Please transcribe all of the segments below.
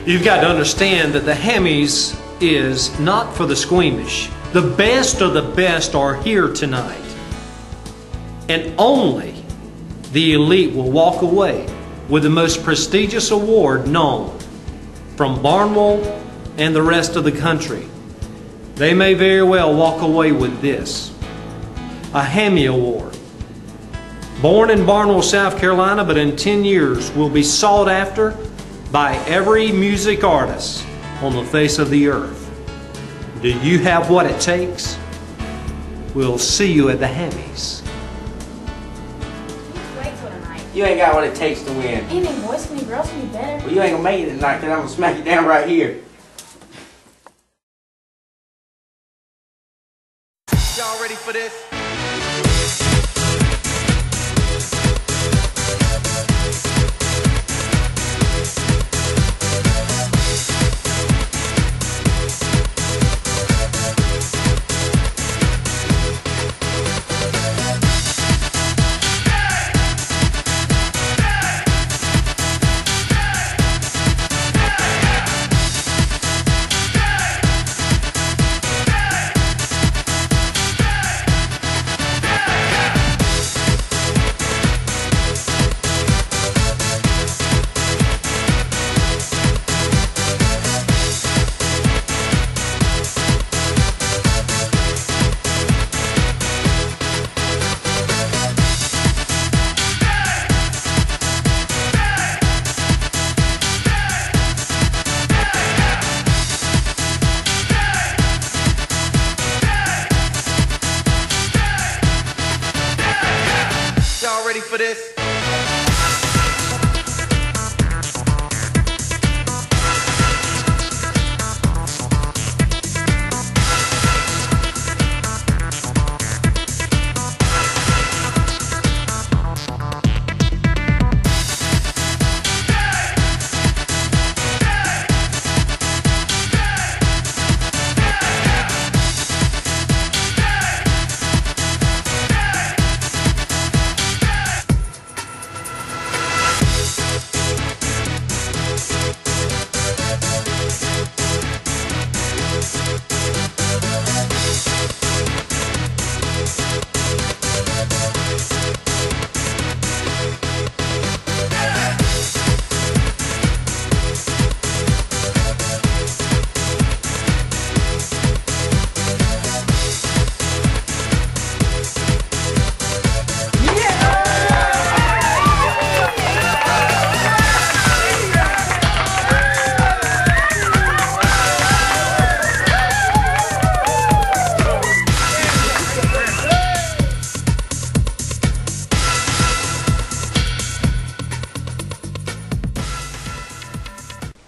You've got to understand that the Hammys is not for the squeamish. The best of the best are here tonight. And only the elite will walk away with the most prestigious award known from Barnwell and the rest of the country. They may very well walk away with this, a Hammy Award. Born in Barnwell, South Carolina, but in 10 years will be sought after by every music artist on the face of the earth. Do you have what it takes? We'll see you at the Hammys. You ain't got what it takes to win. Anything boys can be girls can be better. Well, you ain't gonna make it tonight, cause I'm gonna smack you down right here. Y'all ready for this? Ready for this?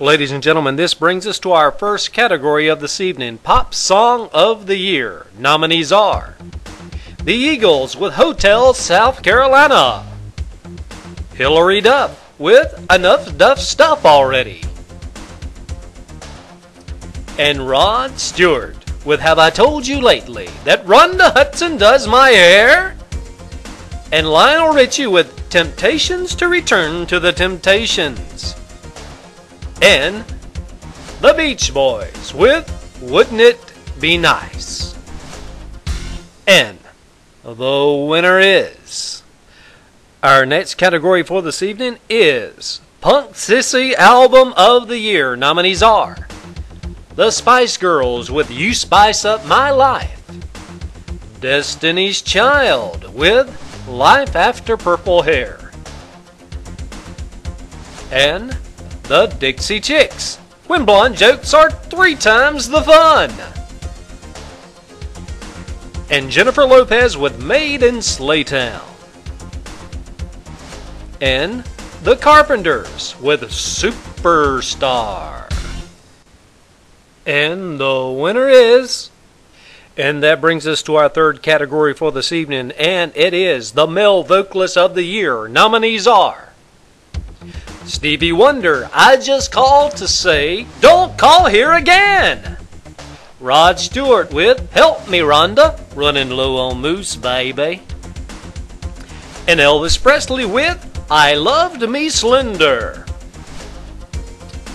Ladies and gentlemen, this brings us to our first category of this evening, Pop Song of the Year. Nominees are The Eagles with Hotel South Carolina, Hillary Duff with Enough Duff Stuff Already, and Rod Stewart with Have I Told You Lately that Rhonda Hudson Does My Hair, and Lionel Richie with Temptations to Return to the Temptations, and the Beach Boys with Wouldn't It Be Nice. And the winner is, our next category for this evening is Punk Sissy Album of the Year. Nominees are The Spice Girls with You Spice Up My Life, Destiny's Child with Life After Purple Hair, and the Dixie Chicks, When Blonde Jokes Are 3 Times the Fun, and Jennifer Lopez with Made in Slaytown, and the Carpenters with Superstar. And the winner is, and that brings us to our third category for this evening, and it is the Male Vocalist of the Year. Nominees are Stevie Wonder, I Just Called to Say, Don't Call Here Again, Rod Stewart with Help Me Rhonda, Running Low on Moose Baby, and Elvis Presley with I Loved Me Slender.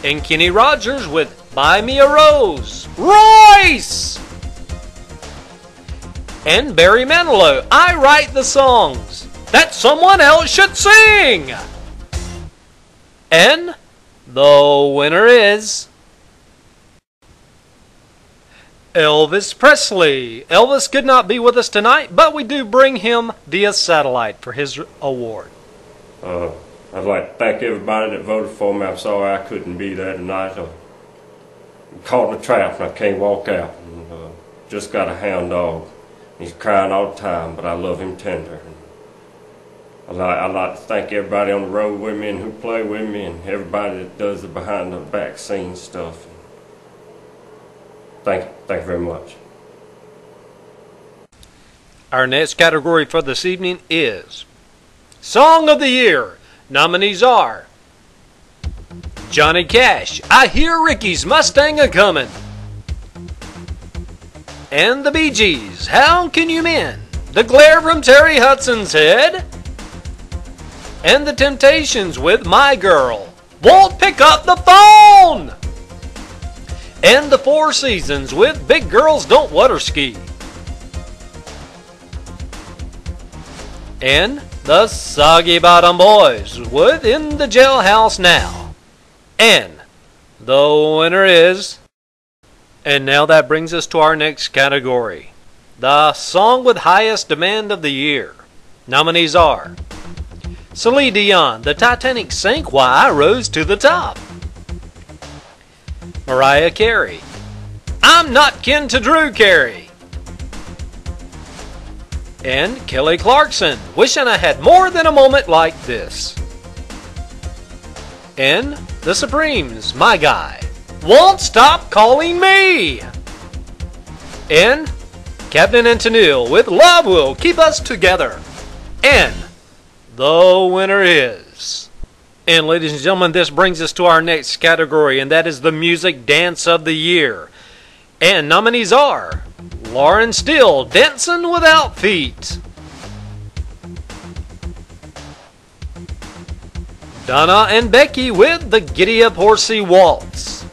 And Kenny Rogers with Buy Me a Rose. Royce! And Barry Manilow, I write the songs that someone else should sing. And the winner is Elvis Presley. Elvis could not be with us tonight, but we do bring him via satellite for his award. I'd like to thank everybody that voted for me. I'm sorry I couldn't be there tonight. I'm caught in a trap and I can't walk out. And, just got a hound dog. He's crying all the time, but I love him tender. I'd like to thank everybody on the road with me and who play with me and everybody that does the behind the back scenes stuff. Thank you very much. Our next category for this evening is Song of the Year. Nominees are Johnny Cash, I Hear Ricky's Mustang A-Comin', and the Bee Gees, How Can You Mend? The Glare from Terry Hudson's Head, and the Temptations with My Girl, Won't Pick Up the Phone, and the Four Seasons with Big Girls Don't Water Ski, and the Soggy Bottom Boys with In the Jailhouse Now. And the winner is... And now that brings us to our next category. The Song with Highest Demand of the Year. Nominees are Celine Dion, The Titanic Sank While I Rose to the Top. Mariah Carey, I'm Not Kin to Drew Carey. And Kelly Clarkson, Wishing I Had More Than a Moment Like This. And the Supremes, My Guy, Won't Stop Calling Me. And Captain and Tennille with Love Will Keep Us Together. And the winner is... And ladies and gentlemen, this brings us to our next category, and that is the Music Dance of the Year. And nominees are Lauren Steele, Dancing Without Feet. Donna and Becky with the Giddy Up Horsey Waltz.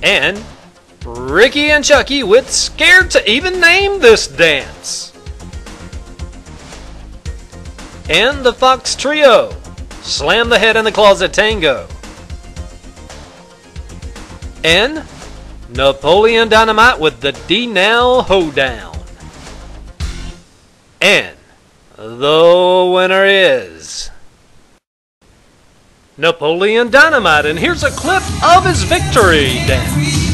And Ricky and Chucky with Scared to Even Name This Dance. And the Fox Trio, Slam the Head in the Closet Tango. And Napoleon Dynamite with the D-Now Hoedown. And the winner is Napoleon Dynamite, and here's a clip of his victory dance.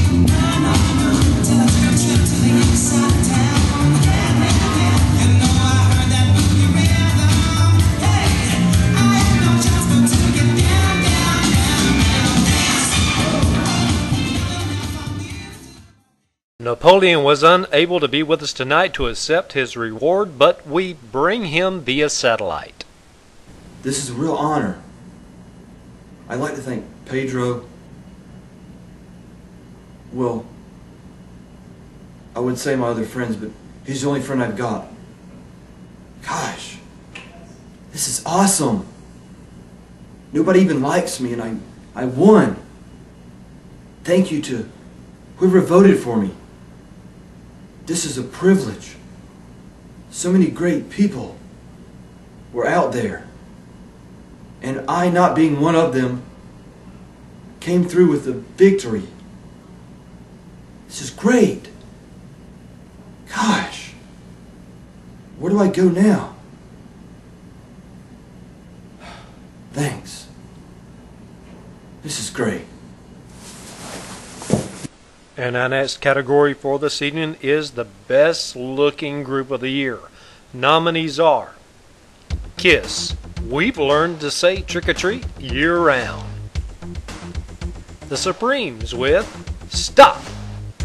Napoleon was unable to be with us tonight to accept his reward, but we bring him via satellite. This is a real honor. I'd like to thank Pedro. Well, I would say my other friends, but he's the only friend I've got. Gosh, this is awesome. Nobody even likes me, and I won. Thank you to whoever voted for me. This is a privilege. So many great people were out there. And I, not being one of them, came through with the victory. This is great. Gosh. Where do I go now? Thanks. This is great. And our next category for this evening is the best looking group of the year. Nominees are Kiss, We've Learned to Say Trick or Treat Year Round. The Supremes with Stop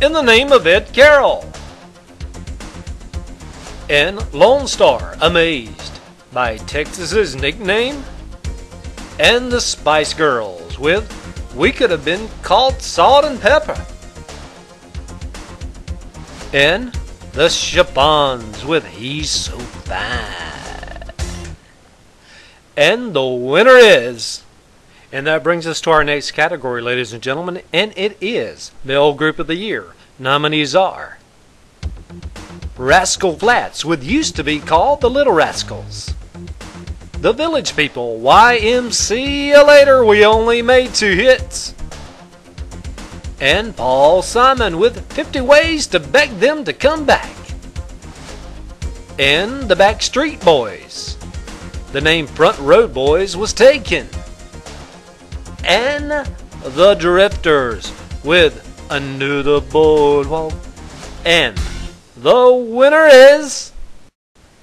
in the Name of Ed Carroll. And Lone Star, Amazed by Texas's Nickname. And the Spice Girls with We Could Have Been Called Salt and Pepper. And the Chapons with He's So Fine. And the winner is... And that brings us to our next category, ladies and gentlemen, and it is Male Group of the Year. Nominees are Rascal Flatts, with used to be called the Little Rascals. The Village People, YMCA Later, we only made 2 hits. And Paul Simon with 50 Ways to Beg Them to Come Back. And the Backstreet Boys. The name Front Road Boys was taken. And the Drifters with Under the Boardwalk. And the winner is...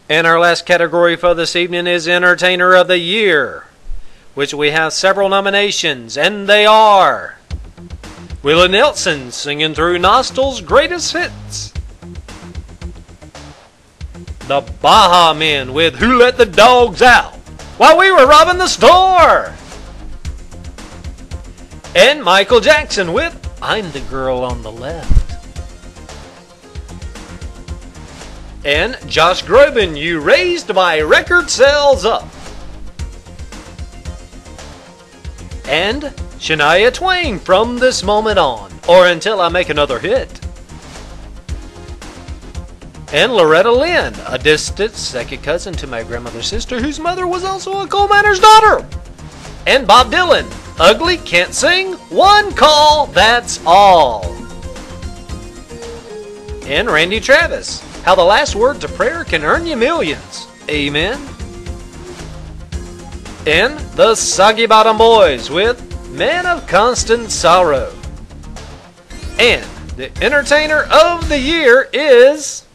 And our last category for this evening is Entertainer of the Year, which we have several nominations, and they are Willie Nelson singing through Nostal's greatest hits, the Baha Men with Who Let the Dogs Out While We Were Robbing the Store, and Michael Jackson with I'm the Girl on the Left. And Josh Groban, You Raised My Record Sales Up. And Shania Twain, From This Moment On, or Until I Make Another Hit. And Loretta Lynn, a distant second cousin to my grandmother's sister, whose mother was also a coal miner's daughter. And Bob Dylan, Ugly, Can't Sing, One Call, That's All. And Randy Travis, How the Last Word to Prayer Can Earn You Millions. Amen. And the Soggy Bottom Boys with Man of Constant Sorrow. And the Entertainer of the Year is